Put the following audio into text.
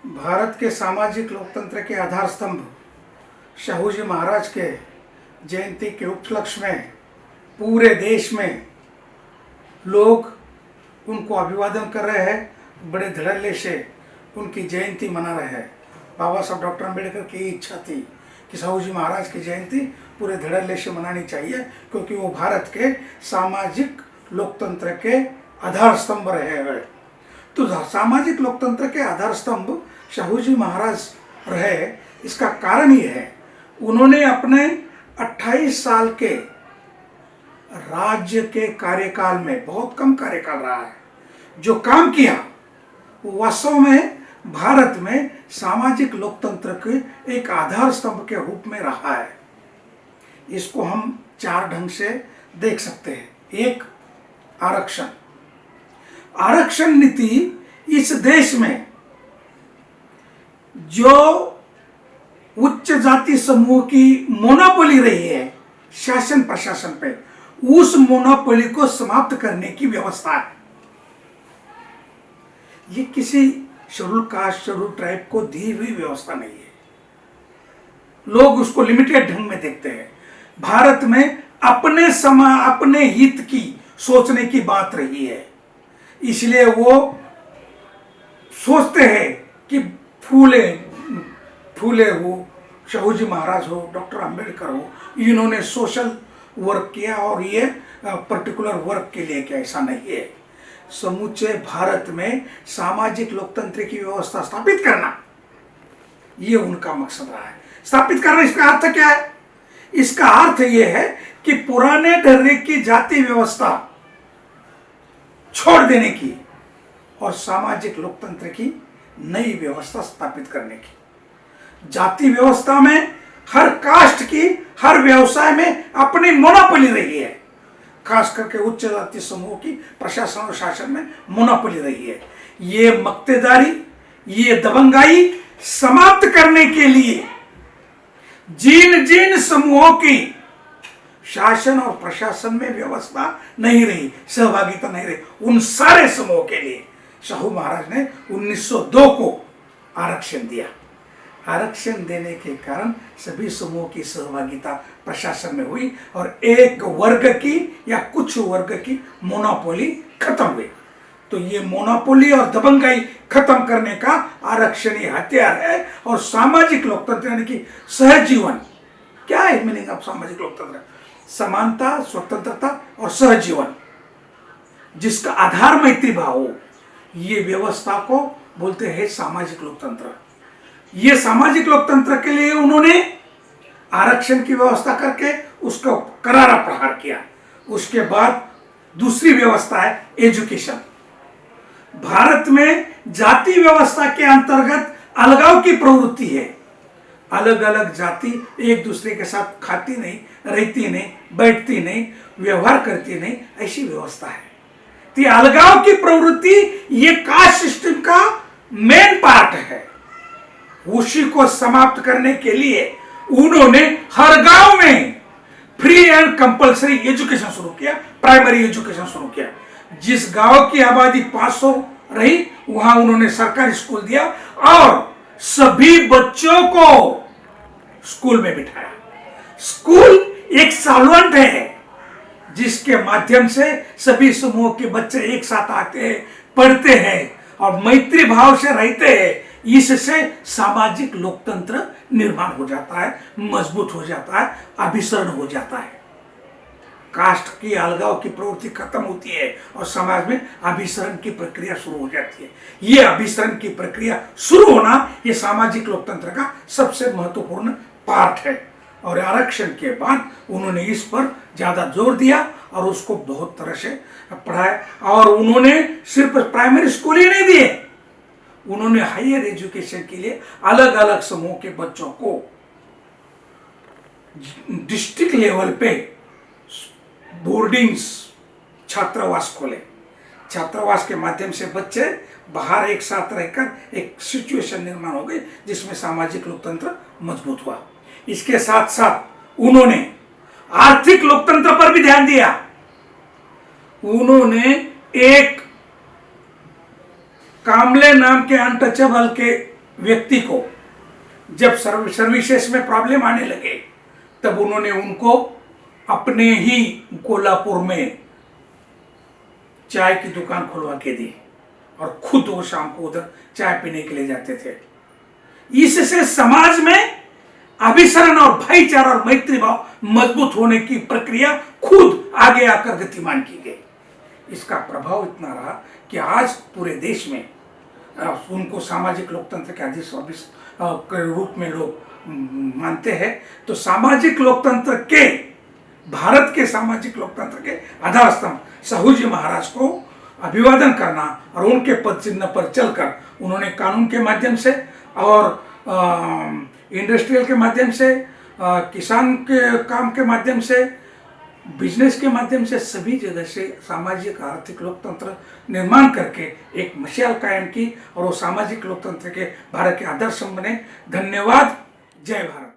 भारत के सामाजिक लोकतंत्र के आधार स्तंभ शाहू जी महाराज के जयंती के उपलक्ष्य में पूरे देश में लोग उनको अभिवादन कर रहे हैं। बड़े धड़ल्ले से उनकी जयंती मना रहे हैं। बाबा साहब डॉक्टर अम्बेडकर की इच्छा थी कि शाहू जी महाराज की जयंती पूरे धड़ल्ले से मनानी चाहिए, क्योंकि वो भारत के सामाजिक लोकतंत्र के आधार स्तंभ रहे हैं। तो सामाजिक लोकतंत्र के आधार स्तंभ शाहू जी महाराज रहे, इसका कारण ये है उन्होंने अपने 28 साल के राज्य के कार्यकाल में, बहुत कम कार्यकाल रहा है, जो काम किया वो वास्तव में भारत में सामाजिक लोकतंत्र के एक आधार स्तंभ के रूप में रहा है। इसको हम 4 ढंग से देख सकते हैं। एक, आरक्षण। आरक्षण नीति इस देश में जो उच्च जाति समूह की मोनोपोली रही है शासन प्रशासन पे, उस मोनोपोली को समाप्त करने की व्यवस्था है। ये किसी शेड्यूल कास्ट शेड्यूल ट्राइब को दी हुई व्यवस्था नहीं है। लोग उसको लिमिटेड ढंग में देखते हैं। भारत में अपने हित की सोचने की बात रही है, इसलिए वो सोचते हैं कि फूले हो, शाहू जी महाराज हो, डॉक्टर अंबेडकर हो, इन्होंने सोशल वर्क किया और ये पर्टिकुलर वर्क के लिए किया, ऐसा नहीं है। समूचे भारत में सामाजिक लोकतंत्र की व्यवस्था स्थापित करना, ये उनका मकसद रहा है। स्थापित करना, इसका अर्थ क्या है? इसका अर्थ यह है कि पुराने ढर्रे की जाति व्यवस्था छोड़ देने की और सामाजिक लोकतंत्र की नई व्यवस्था स्थापित करने की। जाति व्यवस्था में हर कास्ट की हर व्यवसाय में अपनी मोनोपोली रही है, खास करके उच्च जाति समूह की प्रशासन और शासन में मोनोपोली रही है। ये मक्तेदारी, ये दबंगाई समाप्त करने के लिए जिन जिन समूहों की शासन और प्रशासन में व्यवस्था नहीं रही, सहभागिता नहीं रही, उन सारे समूहों के लिए शाहू महाराज ने 1902 को आरक्षण दिया। आरक्षण देने के कारण सभी समूहों की सहभागिता प्रशासन में हुई और एक वर्ग की या कुछ वर्ग की मोनोपोली खत्म हुई। तो ये मोनोपोली और दबंगाई खत्म करने का आरक्षण ही हथियार है। और सामाजिक लोकतंत्र यानी कि सहजीवन, क्या है मीनिंग ऑफ सामाजिक लोकतंत्र? समानता, स्वतंत्रता और सहजीवन, जिसका आधार मैत्री भाव हो, ये व्यवस्था को बोलते हैं सामाजिक लोकतंत्र। ये सामाजिक लोकतंत्र के लिए उन्होंने आरक्षण की व्यवस्था करके उसका करारा प्रहार किया। उसके बाद दूसरी व्यवस्था है एजुकेशन। भारत में जाति व्यवस्था के अंतर्गत अलगाव की प्रवृत्ति है। अलग अलग जाति एक दूसरे के साथ खाती नहीं, रहती नहीं, बैठती नहीं, व्यवहार करती नहीं, ऐसी व्यवस्था है। तो अलगाव की प्रवृत्ति ये कास्ट सिस्टम का मेन पार्ट है। उसी को समाप्त करने के लिए उन्होंने हर गांव में फ्री एंड कंपलसरी एजुकेशन शुरू किया, प्राइमरी एजुकेशन शुरू किया। जिस गांव की आबादी 500 रही, वहां उन्होंने सरकारी स्कूल दिया और सभी बच्चों को स्कूल में बिठाया। स्कूल एक सॉल्वेंट है जिसके माध्यम से सभी समूह के बच्चे एक साथ आते हैं, पढ़ते हैं और मैत्री भाव से रहते हैं। इससे सामाजिक लोकतंत्र निर्माण हो जाता है, मजबूत हो जाता है, अभिसरण हो जाता है। कास्ट की अलगाव की प्रवृत्ति खत्म होती है और समाज में अभिसरण की प्रक्रिया शुरू हो जाती है। ये अभिसरण की प्रक्रिया शुरू होना ये सामाजिक लोकतंत्र का सबसे महत्वपूर्ण पार्ट है। और आरक्षण के बाद उन्होंने इस पर ज्यादा जोर दिया और उसको बहुत तरह से पढ़ाया। और उन्होंने सिर्फ प्राइमरी स्कूल ही नहीं दिए, उन्होंने हायर एजुकेशन के लिए अलग अलग समूह के बच्चों को डिस्ट्रिक्ट लेवल पे बोर्डिंग्स, छात्रावास खोले। छात्रावास के माध्यम से बच्चे बाहर एक साथ रहकर एक सिचुएशन निर्माण हो गई जिसमें सामाजिक लोकतंत्र मजबूत हुआ। इसके साथ साथ उन्होंने आर्थिक लोकतंत्र पर भी ध्यान दिया। उन्होंने एक कामले नाम के अनटचेबल के व्यक्ति को जब सर्विसेज में प्रॉब्लम आने लगे, तब उन्होंने उनको अपने ही कोल्हापुर में चाय की दुकान खुलवा के दी और खुद वो शाम को उधर चाय पीने के लिए जाते थे। इससे समाज में अभिसरण और भाईचारा और मैत्री भाव मजबूत होने की प्रक्रिया खुद आगे आकर गतिमान की गई। इसका प्रभाव इतना रहा कि आज पूरे देश में उनको सामाजिक लोकतंत्र के अधिशासी के रूप में लोग मानते हैं। तो सामाजिक लोकतंत्र के, भारत के सामाजिक लोकतंत्र के आधार स्तंभ साहूजी महाराज को अभिवादन करना और उनके पद चिन्ह पर चलकर उन्होंने कानून के माध्यम से और इंडस्ट्रियल के माध्यम से, किसान के काम के माध्यम से, बिजनेस के माध्यम से, सभी जगह से सामाजिक आर्थिक लोकतंत्र निर्माण करके एक मशाल कायम की और वो सामाजिक लोकतंत्र के भारत के आदर्श बने। धन्यवाद। जय भारत।